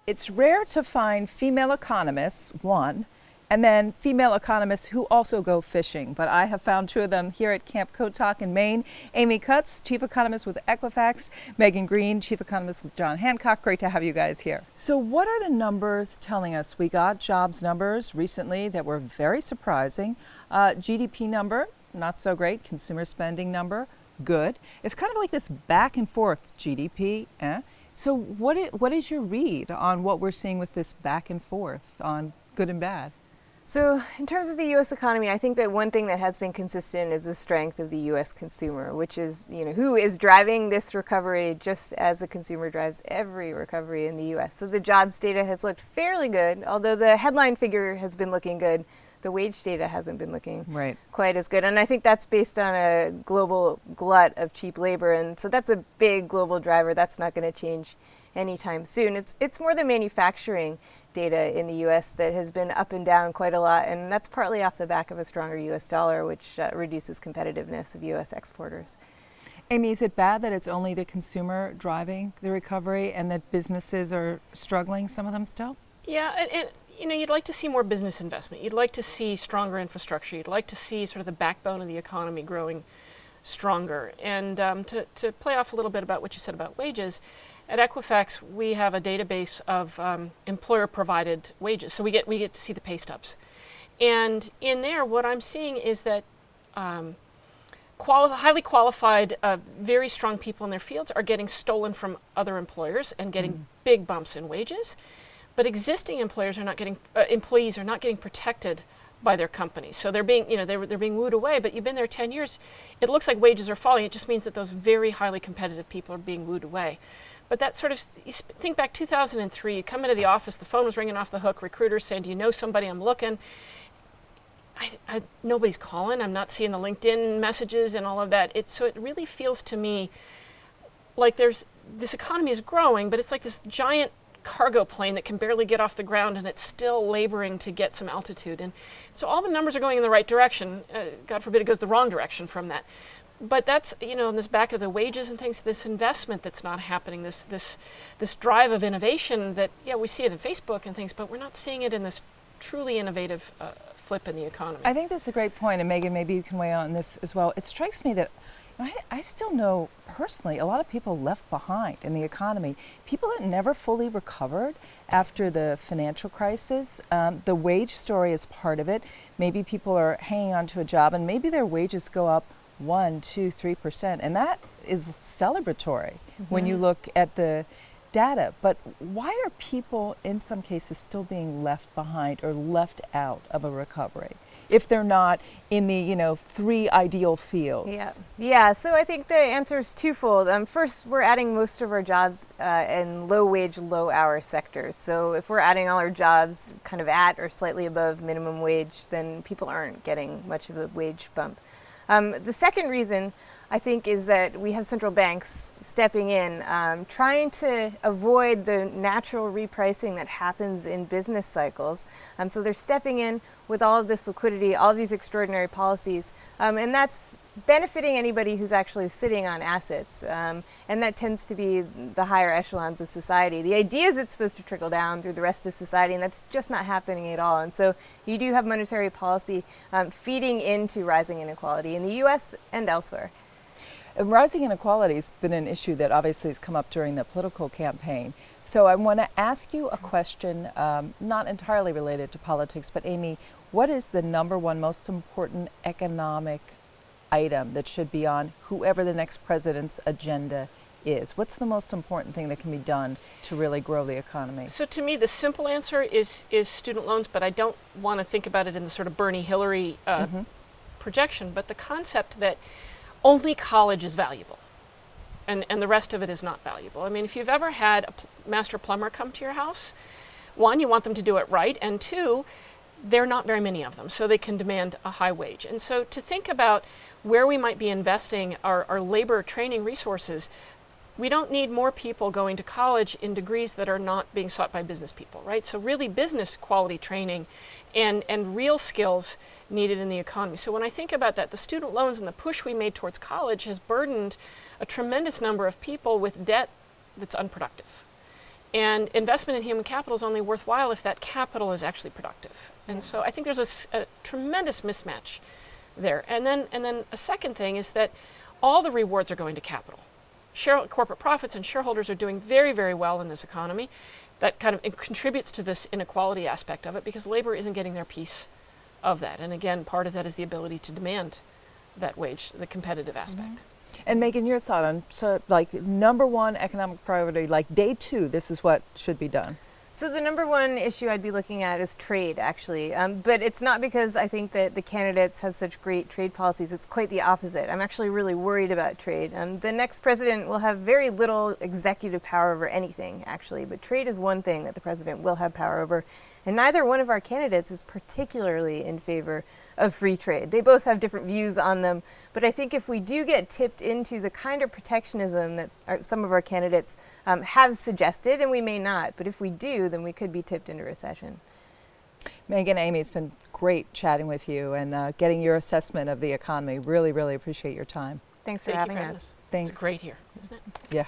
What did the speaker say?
it's rare to find female economists, one, and then female economists who also go fishing. But I have found two of them here at Camp Kotok in Maine. Amy Cutts, chief economist with Equifax, Megan Green, chief economist with John Hancock. Great to have you guys here. So what are the numbers telling us? We got jobs numbers recently that were very surprising. GDP number, not so great. Consumer spending number, good. It's kind of like this back and forth GDP. So what is your read on what we're seeing with this back and forth on good and bad? So in terms of the U.S. economy, I think that one thing that has been consistent is the strength of the U.S. consumer, which is, who is driving this recovery just as the consumer drives every recovery in the U.S. So the jobs data has looked fairly good, although the headline figure has been looking good. The wage data hasn't been looking quite as good. And I think that's based on a global glut of cheap labor. And so that's a big global driver. That's not going to change anytime soon. It's more the manufacturing data in the U.S. that has been up and down quite a lot, and that's partly off the back of a stronger U.S. dollar, which reduces competitiveness of U.S. exporters. Amy, is it bad that it's only the consumer driving the recovery and that businesses are struggling, some of them still? Yeah, and you'd like to see more business investment. You'd like to see stronger infrastructure. You'd like to see sort of the backbone of the economy growing stronger. And to play off a little bit about what you said about wages, at Equifax, we have a database of employer-provided wages, so we get to see the pay stubs. And in there, what I'm seeing is that highly qualified, very strong people in their fields are getting stolen from other employers and getting big bumps in wages. But existing employees are not getting protected by their companies. So they're being, they're being wooed away, but you've been there 10 years. It looks like wages are falling. It just means that those very highly competitive people are being wooed away. But that sort of, think back 2003, you come into the office, the phone was ringing off the hook, recruiters saying, do you know somebody? I'm looking. Nobody's calling. I'm not seeing the LinkedIn messages and all of that. So it really feels to me like this economy is growing, but it's like this giant cargo plane that can barely get off the ground, and it's still laboring to get some altitude. And so all the numbers are going in the right direction. God forbid it goes the wrong direction from that. But that's, in this back of the wages and things, this investment that's not happening, this drive of innovation that, we see it in Facebook and things, but we're not seeing it in this truly innovative flip in the economy. I think that's a great point, and Megan, maybe you can weigh on this as well. It strikes me that I still know personally a lot of people left behind in the economy, people that never fully recovered after the financial crisis. The wage story is part of it. Maybe people are hanging on to a job and maybe their wages go up 1%, 2%, 3%, and that is celebratory when you look at the data. But why are people in some cases still being left behind or left out of a recovery if they're not in the three ideal fields? Yeah. So I think the answer is twofold. First, we're adding most of our jobs in low wage, low hour sectors. So if we're adding all our jobs kind of at or slightly above minimum wage, then people aren't getting much of a wage bump. The second reason, I think, is that we have central banks stepping in, trying to avoid the natural repricing that happens in business cycles. So they're stepping in with all of this liquidity, all of these extraordinary policies, and that's benefiting anybody who's actually sitting on assets. And that tends to be the higher echelons of society. The idea is it's supposed to trickle down through the rest of society, and that's just not happening at all. And so you do have monetary policy feeding into rising inequality in the US and elsewhere. Rising inequality has been an issue that obviously has come up during the political campaign. So I want to ask you a question, not entirely related to politics, but Amy, what is the number one most important economic item that should be on whoever the next president's agenda is? What's the most important thing that can be done to really grow the economy? So to me, the simple answer is student loans, but I don't want to think about it in the sort of Bernie Hillary projection, but the concept that only college is valuable and the rest of it is not valuable. I mean, if you've ever had a master plumber come to your house, one, you want them to do it right, and two, there are not very many of them, so they can demand a high wage. And so to think about where we might be investing our labor training resources, we don't need more people going to college in degrees that are not being sought by business people, right? So really business quality training and real skills needed in the economy. So when I think about that, the student loans and the push we made towards college has burdened a tremendous number of people with debt that's unproductive. And investment in human capital is only worthwhile if that capital is actually productive. And so I think there's a tremendous mismatch there. And then a second thing is that all the rewards are going to capital. Corporate profits and shareholders are doing very, very well in this economy. That kind of contributes to this inequality aspect of it because labor isn't getting their piece of that. And again, part of that is the ability to demand that wage, the competitive aspect. And Megan, your thought on like number one economic priority, like day two, this is what should be done. So the number one issue I'd be looking at is trade, actually. But it's not because I think that the candidates have such great trade policies. It's quite the opposite. I'm actually really worried about trade. The next president will have very little executive power over anything, actually. But trade is one thing that the president will have power over. And neither one of our candidates is particularly in favor of free trade. They both have different views on them. But I think if we do get tipped into the kind of protectionism that some of our candidates have suggested, and we may not, but if we do, then we could be tipped into recession. Megan, Amy, it's been great chatting with you and getting your assessment of the economy. Really, really appreciate your time. Thanks for Thank you having for us. Thanks. It's great here, isn't it? Yeah.